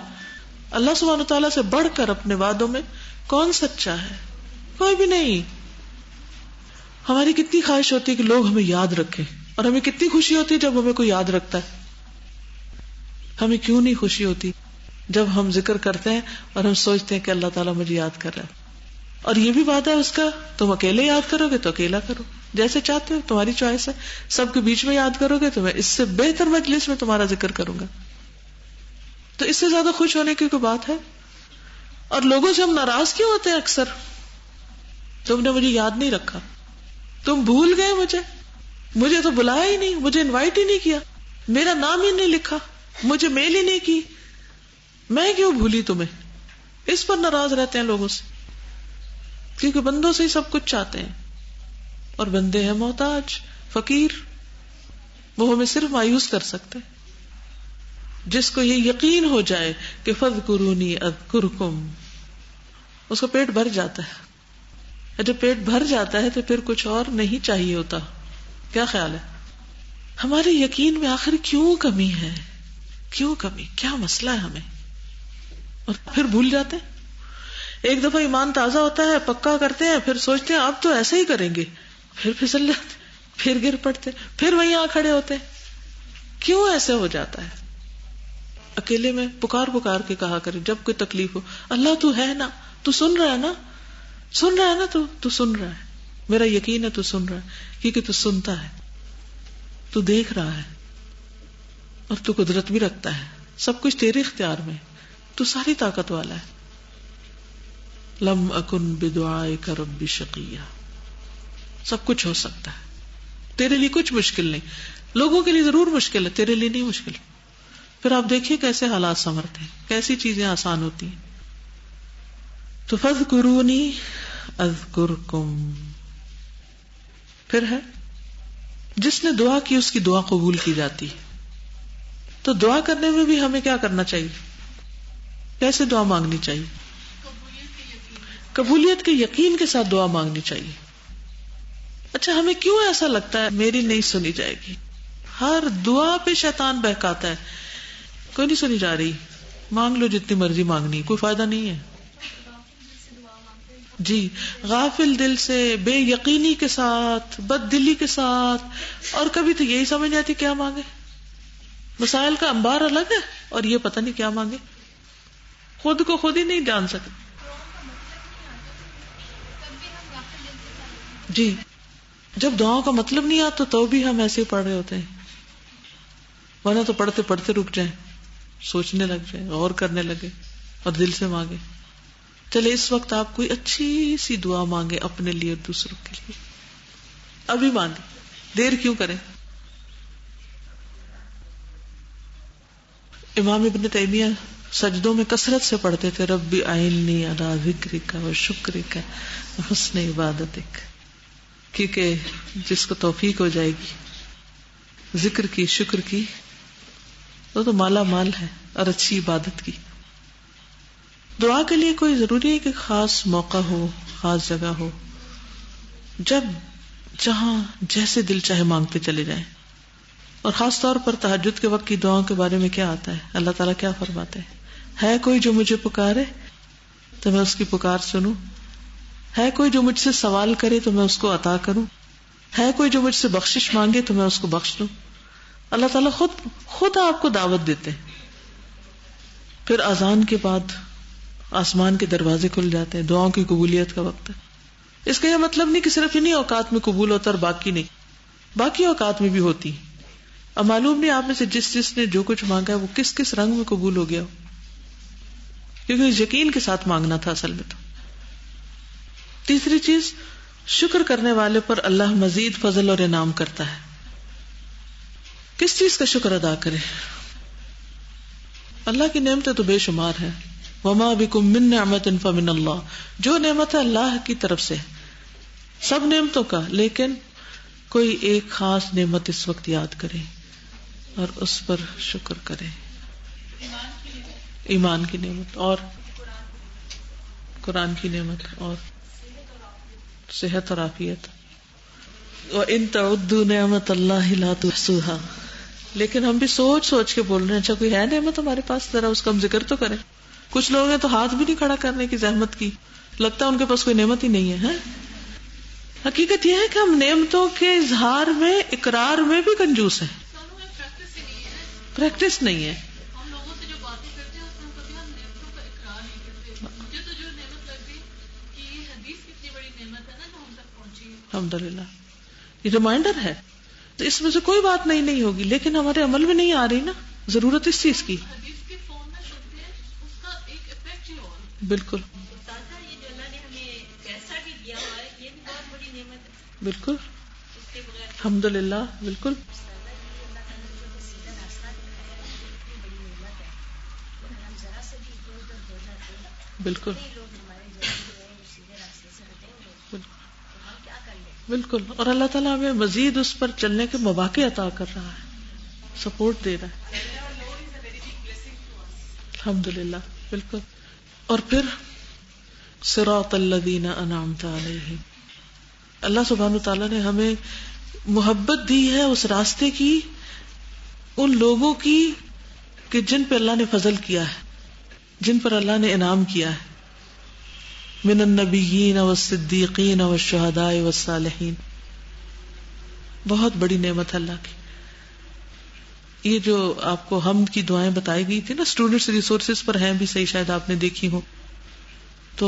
اللہ سبحانہ تعالیٰ سے بڑھ کر اپنے وعدوں میں کون سچا ہے؟ کوئی بھی نہیں. ہماری کتنی خواہش ہوتی ہے کہ لوگ ہمیں یاد رکھیں، اور ہمیں کتنی خوشی ہوتی ہے جب ہمیں کوئی یاد رکھتا ہے. ہمیں کیوں نہیں خوشی ہوتی جب ہم ذکر کرتے ہیں اور ہم سوچتے ہیں کہ اللہ تعالیٰ مجھے یاد کر رہا ہے. اور یہ بھی بات ہے اس کا، تم اکیلے یاد کرو گے تو اکیلا کرو، جیسے چاہتے ہو، تمہاری چوائس ہے. سب کے بیچ میں یاد کرو گے تو میں اس سے بہتر مجلس میں تمہارا ذکر کروں گا. تو اس سے زیادہ خوش ہونے کی کوئی بات ہے؟ اور لوگوں سے ہم ناراض کیوں ہوتے ہیں اکثر؟ تم نے مجھے یاد نہیں رکھا، تم بھول گئے مجھے تو بلایا ہی نہیں، مجھے انوائٹ ہی نہیں کیا، میرا نام ہی نہیں لکھا، مجھے میل ہی نہیں کی، میں کیوں بھولی تمہیں؟ اس پر ناراض رہتے ہیں لوگوں سے، کیونکہ بندوں سے ہی سب کچھ چاہتے ہیں. اور بندے ہیں محتاج، فقیر، وہ ہمیں صرف مایوس کر سکتے. جس کو یہ یقین ہو جائے کہ فاذکرونی اذکرکم، اس کا پیٹ بھر جاتا ہے. جب پیٹ بھر جاتا ہے تو پھر کچھ اور نہیں چاہیے ہوتا. کیا خیال ہے ہمارے یقین میں آخر کیوں کمی ہے؟ کیوں کمی؟ کیا مسئلہ ہے ہمیں؟ اور پھر بھول جاتے ہیں. ایک دفعہ ایمان تازہ ہوتا ہے، پکا کرتے ہیں، پھر سوچتے ہیں اب تو ایسا ہی کریں گے، پھر پھسل جاتے، پھر گر پڑتے، پھر وہیں آ کھڑے ہوتے. کیوں ایسے ہو جاتا ہے؟ اکیلے میں پکار پکار کے کہا کرے جب کوئی تکلیف ہو، اللہ تو ہے نا، تو سن رہا ہے نا، سن رہا ہے نا، تو سن رہا ہے، میرا یقین ہے تو سن رہا ہے، کیونکہ تو سنتا ہے، تو دیکھ رہا ہے، اور تو قدرت بھی رکھتا ہے، سب کچھ تیرے اختیار میں، تو ساری طاقت والا ہے. لم اکن بدعائک رب شقیہ، سب کچھ ہو سکتا ہے. تیرے لیے کچھ مشکل نہیں. لوگوں کے لیے ضرور مشکل ہے، تیرے لیے نہیں مشکل. پھر آپ دیکھیے کیسے حالات سنورتے ہیں، کیسی چیزیں آسان ہوتی ہیں. تو فاذکرونی اذکرکم. پھر ہے جس نے دعا کی اس کی دعا قبول کی جاتی. تو دعا کرنے میں بھی ہمیں کیا کرنا چاہیے؟ کیسے دعا مانگنی چاہیے؟ قبولیت کے یقین کے ساتھ دعا مانگنی چاہیے. اچھا ہمیں کیوں ایسا لگتا ہے میری نہیں سنی جائے گی؟ ہر دعا پہ شیطان بہکاتا ہے، کوئی نہیں سنی جا رہی، مانگ لو جتنی مرضی مانگنی، کوئی فائدہ نہیں ہے. جی، غافل دل سے، بے یقینی کے ساتھ، بد دلی کے ساتھ، اور کبھی تو یہی سمجھ نہیں آتی کیا مانگے. مسائل کا انبار الگ ہے اور یہ پتہ نہیں کیا مانگے، خود کو خود ہی نہیں جان سکتے. جی، جب دعاؤں کا مطلب نہیں آتا تو بھی ہم ایسے ہی پڑھ رہے ہوتے ہیں، ورنہ تو پڑھتے پڑھتے رک جائیں، سوچنے لگ جائیں، غور کرنے لگے اور دل سے مانگے. چلے اس وقت آپ کوئی اچھی سی دعا مانگے اپنے لیے اور دوسروں کے لیے، ابھی مانگے، دیر کیوں کریں. امام ابن تیمیہ سجدوں میں کثرت سے پڑھتے تھے ربی اعنی علی ذکرک و شکرک و حسن عبادتک، کیونکہ جس کو توفیق ہو جائے گی ذکر کی، شکر کی، وہ تو مالا مال ہے، اور اچھی عبادت کی. دعا کے لیے کوئی ضروری ہے کہ خاص موقع ہو، خاص جگہ ہو، جب جہاں جیسے دل چاہے مانگتے چلے جائیں. اور خاص طور پر تہجد کے وقت کی دعاؤں کے بارے میں کیا آتا ہے؟ اللہ تعالیٰ کیا فرماتے ہیں؟ ہے کوئی جو مجھے پکارے تو میں اس کی پکار سنوں، ہے کوئی جو مجھ سے سوال کرے تو میں اس کو عطا کروں، ہے کوئی جو مجھ سے بخشش مانگے تو میں اس کو بخش دوں. اللہ تعالیٰ خود آپ کو دعوت دیتے ہیں. پھر اذان کے بعد آسمان کے دروازے کھل جاتے ہیں، دعاؤں کی قبولیت کا وقت ہے. اس کا یہ مطلب نہیں کہ صرف انہی اوقات میں قبول ہوتا اور باقی نہیں، باقی اوقات میں بھی ہوتی. اب معلوم نہیں آپ میں سے جس نے جو کچھ مانگا ہے وہ کس کس رنگ میں قبول ہو گیا ہو، کیونکہ یقین کے ساتھ مانگنا تھا اصل میں. تو تیسری چیز، شکر کرنے والے پر اللہ مزید فضل اور انعام کرتا ہے. کس چیز کا شکر ادا کرے؟ اللہ کی نعمتیں تو بے شمار ہیں. وما بکم من نعمت فمن اللہ، جو نعمت ہے اللہ کی طرف سے، سب نعمتوں کا، لیکن کوئی ایک خاص نعمت اس وقت یاد کرے اور اس پر شکر کرے. ایمان کی نعمت، اور قرآن کی نعمت، اور صحت اور عافیت. وَإِن تَعُدُّوا نِعْمَتَ اللَّهِ لَا تُحْصُوهَا. لیکن ہم بھی سوچ سوچ کے بول رہے ہیں، اچھا کوئی ہے نعمت ہمارے پاس، ذرا اس کا ہم ذکر تو کریں. کچھ لوگ ہیں تو ہاتھ بھی نہیں کھڑا کرنے کی زحمت کی، لگتا ہے ان کے پاس کوئی نعمت ہی نہیں ہے. حقیقت یہ ہے کہ ہم نعمتوں کے اظہار میں، اقرار میں بھی کنجوس ہیں. پریکٹس نہیں ہے. ہم لوگوں سے جو باتیں کرتے ہیں اس میں کبھی ہم نعمتوں کا اقرار نہیں کرتے. مجھے تو جو نعمت لگ گئی کہ یہ حدیث کتنی بڑی نعمت ہے نا جو ہم تک پہنچی ہے. الحمدللہ یہ ریمائنڈر ہے. تو اس میں سے کوئی بات نہیں ہوگی، لیکن ہمارے عمل میں نہیں آ رہی نا ضرورت اس چیز کی. حدیث کے فون میں سنتے ہیں، اس کا ایک افیکٹ ہی اور. بالکل یہ جو اللہ نے ہمیں پیسہ بھی دیا ہوا ہے یہ بھی بہت بڑی نعمت ہے. بالکل اس کے بغیر الحمدللہ. بالکل بالکل بالکل. اور اللہ تعالیٰ ہمیں مزید اس پر چلنے کے مواقع عطا کر رہا ہے، سپورٹ دے رہا ہے. الحمدللہ. بالکل. اور پھر صراط الذین انعمت علیہم، اللہ سبحانہ تعالیٰ نے ہمیں محبت دی ہے اس راستے کی، ان لوگوں کی کہ جن پہ اللہ نے فضل کیا ہے، جن پر اللہ نے انعام کیا ہے، من النبیین والصدیقین والشہداء والصالحین. بہت بڑی نعمت ہے اللہ کی. یہ جو آپ کو حمد کی دعائیں بتائی گئی تھی نا، اسٹوڈنٹس ریسورسز پر ہیں بھی صحیح، شاید آپ نے دیکھی ہو. تو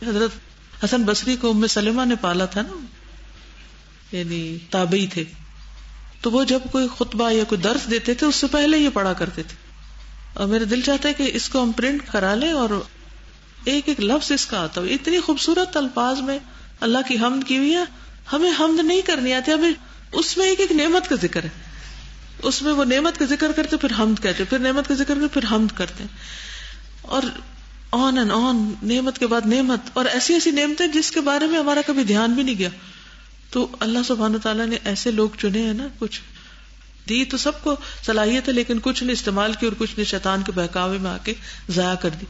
حضرت حسن بصری کو ام سلمہ نے پالا تھا نا، یعنی تابعی تھے. تو وہ جب کوئی خطبہ یا کوئی درس دیتے تھے اس سے پہلے یہ پڑھا کرتے تھے. اور میرا دل چاہتا ہے کہ اس کو ہم پرنٹ کرا لیں اور ایک ایک لفظ اس کا آتا ہو. اتنی خوبصورت الفاظ میں اللہ کی حمد کی ہوئی ہے. ہمیں حمد نہیں کرنی آتی، ہمیں اس میں ایک ایک نعمت کا ذکر ہے، اس میں وہ نعمت کا ذکر کرتے پھر حمد کہتے، پھر نعمت کا ذکر کرتے پھر حمد کرتے، اور آن اینڈ آن، نعمت کے بعد نعمت، اور ایسی ایسی نعمتیں جس کے بارے میں ہمارا کبھی دھیان بھی نہیں گیا. تو اللہ سبحانہ تعالیٰ نے ایسے لوگ چنے ہیں نا، کچھ دی تو سب کو صلاحیت ہے، لیکن کچھ نے استعمال کی اور کچھ نے شیطان کے بہکاوے میں آ کے ضائع کر دی.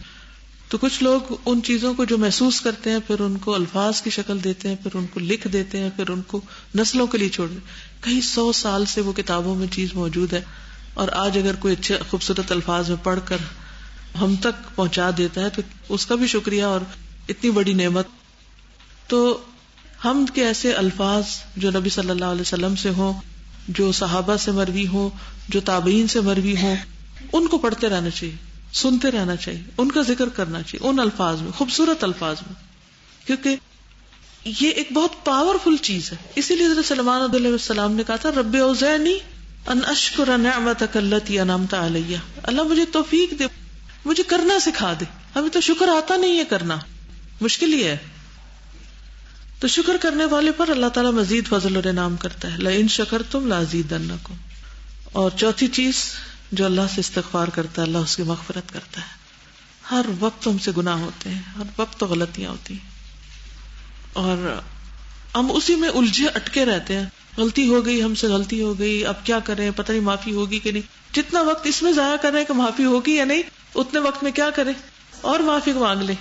تو کچھ لوگ ان چیزوں کو جو محسوس کرتے ہیں پھر ان کو الفاظ کی شکل دیتے ہیں، پھر ان کو لکھ دیتے ہیں، پھر ان کو نسلوں کے لیے چھوڑ دیتے ہیں. کئی 100 سال سے وہ کتابوں میں چیز موجود ہے، اور آج اگر کوئی اچھے خوبصورت الفاظ میں پڑھ کر ہم تک پہنچا دیتا ہے تو اس کا بھی شکریہ، اور اتنی بڑی نعمت. تو حمد کے ایسے الفاظ جو نبی صلی اللہ علیہ وسلم سے ہوں، جو صحابہ سے مروی ہوں، جو تابعین سے مروی ہوں، ان کو پڑھتے رہنا چاہیے، سنتے رہنا چاہیے، ان کا ذکر کرنا چاہیے ان الفاظ میں، خوبصورت الفاظ میں، کیونکہ یہ ایک بہت پاورفل چیز ہے. اسی لیے حضرت سلیمان علیہ السلام نے کہا تھا رب اوزعنی ان اشکر نعمتک التی انعمت علی، اللہ مجھے توفیق دے، مجھے کرنا سکھا دے. ہمیں تو شکر آتا نہیں ہے، کرنا مشکل ہی ہے. تو شکر کرنے والے پر اللہ تعالیٰ مزید فضل اور انعام کرتا ہے. لئن شکرتم لازیدنکم. اور چوتھی چیز جو اللہ سے استغفار کرتا ہے، اللہ اس کی مغفرت کرتا ہے. ہر وقت ہم سے گناہ ہوتے ہیں، ہر وقت تو غلطیاں ہوتی ہیں، اور ہم اسی میں الجھے اٹکے رہتے ہیں. غلطی ہو گئی، ہم سے غلطی ہو گئی، اب کیا کریں، پتہ نہیں معافی ہوگی کہ نہیں. جتنا وقت اس میں ضائع کر رہے ہیں کہ معافی ہوگی یا نہیں، اتنے وقت میں کیا کریں اور معافی مانگ لیں،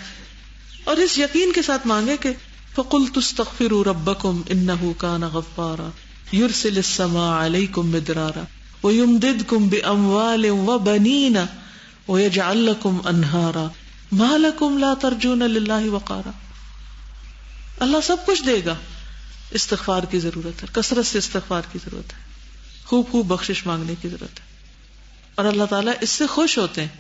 اور اس یقین کے ساتھ مانگے کہ فَقُلْتُ اسْتَغْفِرُوا رَبَّكُمْ إِنَّهُ كَانَ غَفَّارًا يُرْسِلِ السَّمَاءَ عَلَيْكُمْ مِدْرَارًا وَيُمْدِدْكُمْ بِأَمْوَالٍ وَبَنِينَ وَيَجْعَلْ لَكُمْ أَنْهَارًا مَا لَكُمْ لَا تَرْجُونَ لِلَّهِ وَقَارًا. اللہ سب کچھ دے گا، استغفار کی ضرورت ہے، کثرت سے استغفار کی ضرورت ہے، خوب خوب بخشش مانگنے کی ضرورت ہے. اور اللہ تعالیٰ اس سے خوش ہوتے ہیں.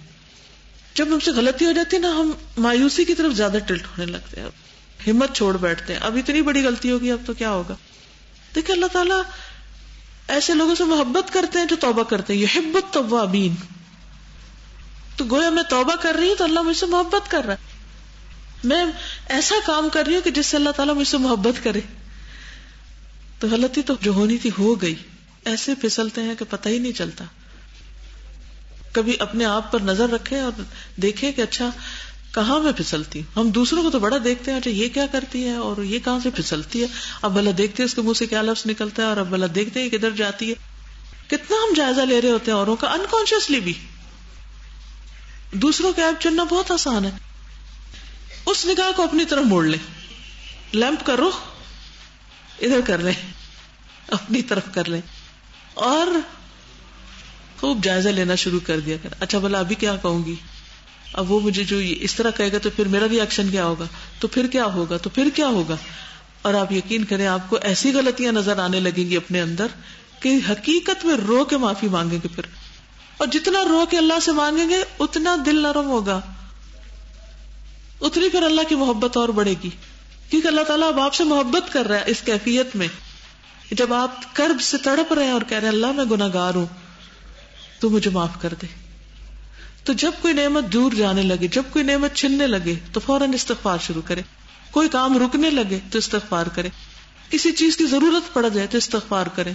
جب ہم سے غلطی ہو جاتی ہے نا، ہم مایوسی کی طرف زیادہ ٹلٹ ہونے لگتے ہیں، ہمت چھوڑ بیٹھتے ہیں. اب اتنی بڑی غلطی ہوگی، اب تو کیا ہوگا. دیکھیں اللہ تعالیٰ ایسے لوگوں سے محبت کرتے ہیں جو توبہ کرتے ہیں. یحب التوابین. تو گویا میں توبہ کر رہی ہوں تو اللہ مجھ سے محبت کر رہا ہے، میں ایسا کام کر رہی ہوں کہ جس سے اللہ تعالیٰ مجھ سے محبت کرے. تو غلطی تو جو ہونی تھی ہو گئی. ایسے پھسلتے ہیں کہ پتہ ہی نہیں چلتا. کبھی اپنے آپ پر نظر رکھیں اور دیکھیں کہ اچھا کہاں میں پھسلتی ہوں. ہم دوسروں کو تو بڑا دیکھتے ہیں، اچھا یہ کیا کرتی ہے اور یہ کہاں سے پھسلتی ہے، اب بھلا دیکھتے ہیں اس کے منہ سے کیا لفظ نکلتا ہے، اور اب بھلا دیکھتے ہیں کدھر جاتی ہے. کتنا ہم جائزہ لے رہے ہوتے ہیں اوروں کا، انکانشیسلی بھی. دوسروں کے عیب چننا بہت آسان ہے. اس نگاہ کو اپنی طرف موڑ لیں، لیمپ کا رخ ادھر کر لیں، اپنی طرف کر لیں، اور خوب جائزہ لینا شروع کر دیا کر. اچھا بھلا ابھی کیا کہوں گی، اب وہ مجھے جو اس طرح کہے گا تو پھر میرا ریئیکشن کیا ہوگا، تو پھر کیا ہوگا، تو پھر کیا ہوگا. اور آپ یقین کریں آپ کو ایسی غلطیاں نظر آنے لگیں گی اپنے اندر کہ حقیقت میں رو کے معافی مانگیں گے پھر. اور جتنا رو کے اللہ سے مانگیں گے اتنا دل نرم ہوگا، اتنی پھر اللہ کی محبت اور بڑھے گی. کیونکہ اللہ تعالیٰ اب آپ سے محبت کر رہا ہے اس کیفیت میں. جب آپ کرب سے تڑپ رہے ہیں اور کہہ رہے ہیں اللہ میں گناہ گار ہوں تو مجھے معاف کر دے، تو جب کوئی نعمت دور جانے لگے، جب کوئی نعمت چھننے لگے تو فوراً استغفار شروع کرے. کوئی کام رکنے لگے تو استغفار کرے، کسی چیز کی ضرورت پڑ جائے تو استغفار کرے.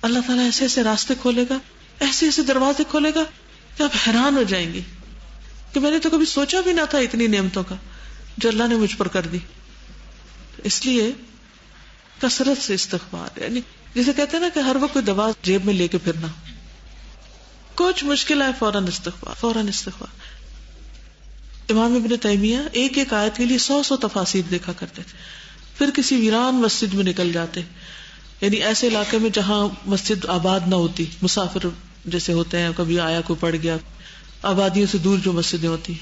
اللہ تعالیٰ ایسے ایسے راستے کھولے گا، ایسے ایسے دروازے کھولے گا کہ آپ حیران ہو جائیں گے کہ میں نے تو کبھی سوچا بھی نہ تھا اتنی نعمتوں کا جو اللہ نے مجھ پر کر دی. اس لیے کثرت سے استغفار، یعنی جسے کہتے ہیں نا کہ ہر وقت کوئی دوا جیب میں لے کے پھرنا، کچھ مشکل ہے فوراً استغفار، فوراً استغفار. امام ابن تیمیہ ایک ایک آیت کے لیے 100 تفاسیر دیکھا کرتے تھے، پھر کسی ویران مسجد میں نکل جاتے، یعنی ایسے علاقے میں جہاں مسجد آباد نہ ہوتی، مسافر جیسے ہوتے ہیں، کبھی آیا کوئی پڑ گیا، آبادیوں سے دور جو مسجدیں ہوتی،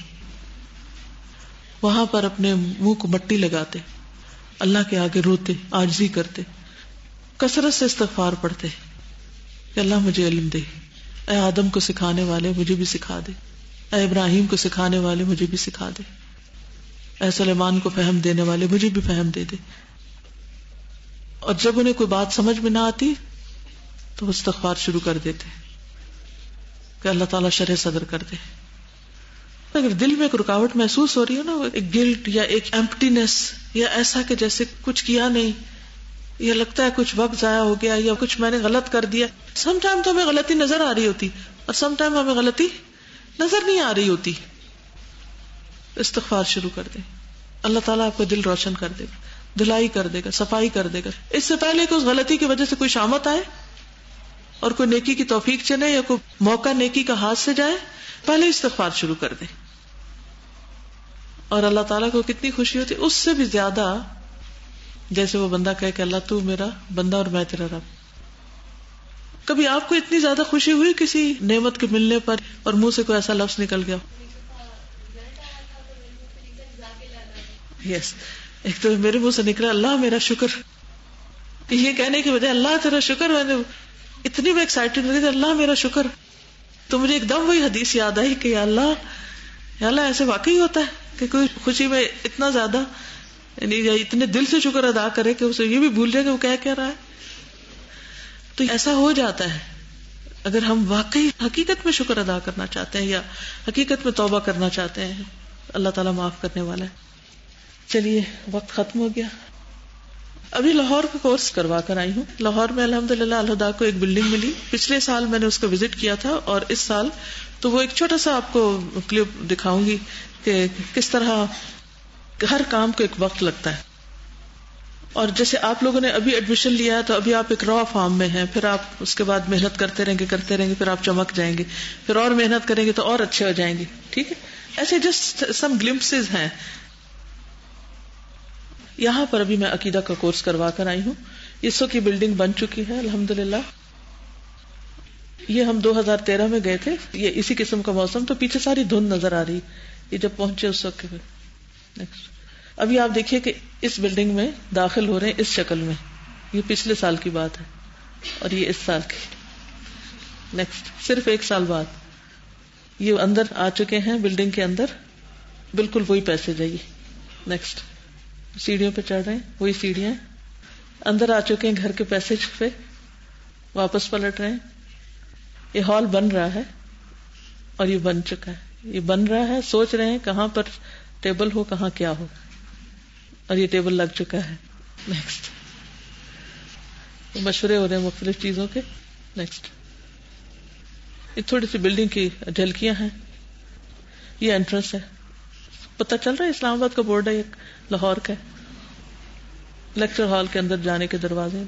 وہاں پر اپنے منہ کو مٹی لگاتے، اللہ کے آگے روتے، عاجزی کرتے، کثرت سے استغفار پڑھتے کہ اللہ مجھے علم دے، اے آدم کو سکھانے والے مجھے بھی سکھا دے، اے ابراہیم کو سکھانے والے مجھے بھی سکھا دے، اے سلیمان کو فہم دینے والے مجھے بھی فہم دے دے. اور جب انہیں کوئی بات سمجھ میں نہ آتی تو وہ استغفار شروع کر دیتے کہ اللہ تعالیٰ شرح صدر کر دے. اگر دل میں ایک رکاوٹ محسوس ہو رہی ہے نا، ایک گلٹ یا ایک ایمپٹینس، یا ایسا کہ جیسے کچھ کیا نہیں، یا لگتا ہے کچھ وقت ضائع ہو گیا، یا کچھ میں نے غلط کر دیا. سم ٹائم تو ہمیں غلطی نظر آ رہی ہوتی اور سم ٹائم ہمیں غلطی نظر نہیں آ رہی ہوتی. استغفار شروع کر دیں، اللہ تعالیٰ آپ کا دل روشن کر دے گا، دھلائی کر دے گا، صفائی کر دے گا. اس سے پہلے کہ اس غلطی کی وجہ سے کوئی شامت آئے اور کوئی نیکی کی توفیق چلے یا کوئی موقع نیکی کا ہاتھ سے جائے، پہلے استغفار شروع کر دیں. اور اللہ تعالیٰ کو کتنی خوشی ہوتی، اس سے بھی زیادہ جیسے وہ بندہ کہے کہ اللہ تو میرا بندہ اور میں تیرا رب. کبھی آپ کو اتنی زیادہ خوشی ہوئی کسی نعمت کے ملنے پر اور منہ سے کوئی ایسا لفظ نکل گیا؟ یس، ایک تو میرے منہ سے نکلا اللہ میرا شکر، یہ کہنے کی بجائے اللہ تیرا شکر، میں نے اتنی میں ایکسائٹیڈ ہوئی تھی اللہ میرا شکر. تو مجھے ایک دم وہی حدیث یاد آئی کہ یا اللہ ایسے واقعی ہوتا ہے کہ کوئی خوشی میں اتنا زیادہ یعنی اتنے دل سے شکر ادا کرے کہ اسے یہ بھی بھول جائے کہ وہ کیا رہا ہے. تو ایسا ہو جاتا ہے اگر ہم واقعی حقیقت میں شکر ادا کرنا چاہتے ہیں یا حقیقت میں توبہ کرنا چاہتے ہیں. اللہ تعالیٰ معاف کرنے والا ہے. چلیے وقت ختم ہو گیا. ابھی لاہور کا کورس کروا کر آئی ہوں. لاہور میں الحمدللہ الہدا کو ایک بلڈنگ ملی. پچھلے سال میں نے اس کو وزٹ کیا تھا اور اس سال تو وہ ایک چھوٹا سا آپ کو کلپ دکھاؤں گی کہ کس طرح ہر کام کو ایک وقت لگتا ہے. اور جیسے آپ لوگوں نے ابھی ایڈمیشن لیا ہے تو ابھی آپ ایک را فارم میں ہیں، پھر آپ اس کے بعد محنت کرتے رہیں گے پھر آپ چمک جائیں گے، پھر اور محنت کریں گے تو اور اچھے ہو جائیں گے. ٹھیک ہے، ایسے جسٹ سم گلمپسز ہیں. یہاں پر ابھی میں عقیدہ کا کورس کروا کر آئی ہوں. اسو کی بلڈنگ بن چکی ہے الحمدللہ. یہ ہم 2013 میں گئے تھے، یہ اسی قسم کا موسم، تو پیچھے ساری دھند نظر آ رہی. یہ جب پہنچے اس وقت نیکسٹ ابھی آپ دیکھیے کہ اس بلڈنگ میں داخل ہو رہے ہیں اس شکل میں. یہ پچھلے سال کی بات ہے اور یہ اس سال کی. نیکسٹ صرف ایک سال بعد یہ اندر آ چکے ہیں بلڈنگ کے اندر. بالکل وہی پیسے جائیے. نیکسٹ سیڑھیوں پہ چڑھ رہے ہیں، وہی سیڑھیاں اندر آ چکے ہیں گھر کے پیسیج پہ، واپس پلٹ رہے ہیں. یہ ہال بن رہا ہے اور یہ بن چکا ہے. یہ بن رہا ہے، سوچ رہے ہیں کہاں پر ٹیبل ہو، کہاں کیا ہو، اور یہ ٹیبل لگ چکا ہے. نیکسٹ مشورے ہو رہے ہیں مختلف چیزوں کے. نیکسٹ ایک تھوڑی سی بلڈنگ کی جھلکیاں ہیں. یہ انٹرنس ہے. پتہ چل رہا ہے اسلام آباد کا بورڈ ہے، ایک لاہور کا ہے. لیکچر ہال کے اندر جانے کے دروازے.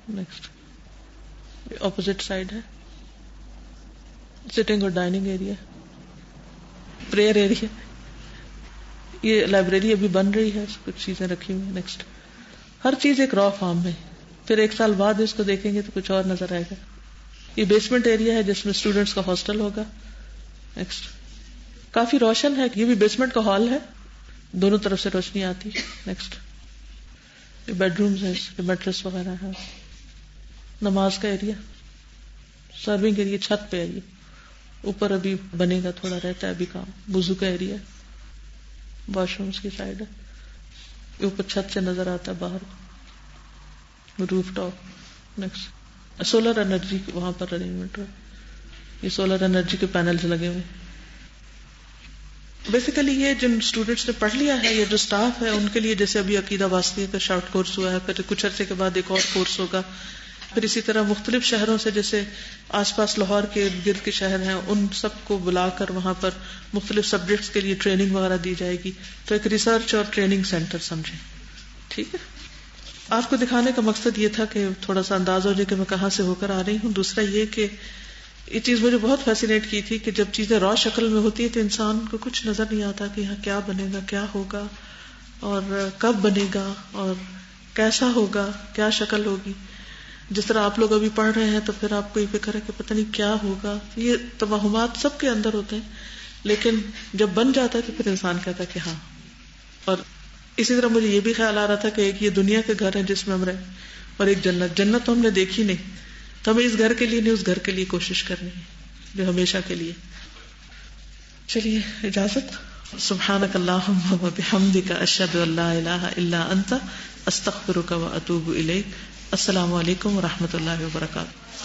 نیکسٹ اپوزٹ سائڈ ہے سٹنگ اور ڈائننگ ایریا، پریئر ایریا. یہ لائبریری ابھی بن رہی ہے، کچھ چیزیں رکھی ہوئی. نیکسٹ ہر چیز ایک را فارم میں. پھر ایک سال بعد اس کو دیکھیں گے تو کچھ اور نظر آئے گا. یہ بیسمنٹ ایریا ہے جس میں اسٹوڈینٹس کا ہاسٹل ہوگا. نیکسٹ کافی روشن ہے، یہ بھی بیسمنٹ کا ہال ہے، دونوں طرف سے روشنی آتی. نیکسٹ یہ بیڈ رومز ہیں، میٹرس وغیرہ ہے. نماز کا ایریا، سرونگ ایریا چھت پہ ہے. یہ اوپر ابھی بنے گا، تھوڑا رہتا ہے ابھی کام. وضو کا ایریا، واش رومز کی سائڈ ہے. یہ اوپر چھت سے نظر آتا ہے باہر، روف ٹاپ. نیکسٹ سولر انرجی وہاں پر ارینجمنٹ ہو. یہ سولر انرجی کے پینلز لگے ہوئے. بیسیکلی یہ جن اسٹوڈینٹس نے پڑھ لیا ہے یا جو اسٹاف ہے ان کے لیے جیسے ابھی عقیدہ واسطیہ کا شارٹ کورس ہوا ہے، پھر کچھ عرصے کے بعد ایک اور کورس ہوگا. پھر اسی طرح مختلف شہروں سے جیسے آس پاس لاہور کے گرد کے شہر ہیں ان سب کو بلا کر وہاں پر مختلف سبجیکٹس کے لیے ٹریننگ وغیرہ دی جائے گی. تو ایک ریسرچ اور ٹریننگ سینٹر سمجھیں. ٹھیک ہے. آپ کو دکھانے کا مقصد یہ تھا کہ تھوڑا سا انداز ہو جائے کہ میں کہاں سے ہو کر آ رہی ہوں. دوسرا یہ کہ یہ چیز مجھے بہت فیسینیٹ کی تھی کہ جب چیزیں را شکل میں ہوتی ہیں تو انسان کو کچھ نظر نہیں آتا کہ یہاں کیا بنے گا, کیا ہوگا, اور کب بنے گا, اور کیسا ہوگا, کیا شکل ہوگی. جس طرح آپ لوگ ابھی پڑھ رہے ہیں تو پھر آپ کو یہ فکر ہے کہ پتہ نہیں کیا ہوگا. یہ توہمات سب کے اندر ہوتے ہیں, لیکن جب بن جاتا ہے تو پھر انسان کہتا ہے کہ ہاں. اور اسی طرح مجھے یہ بھی خیال آ رہا تھا کہ ایک یہ دنیا کے گھر ہیں جس میں ہم رہیں, اور ایک جنت. جنت تو ہم نے دیکھی نہیں, تو ہمیں اس گھر کے لیے نہیں, اس گھر کے لیے کوشش کرنی ہے جو ہمیشہ کے لیے. چلیے اجازت. سبحانک اللہم و بحمدک اشہد ان لا الہ الا انت استغفرک و اتوب الیک. السلام علیکم و رحمۃ اللہ وبرکاتہ.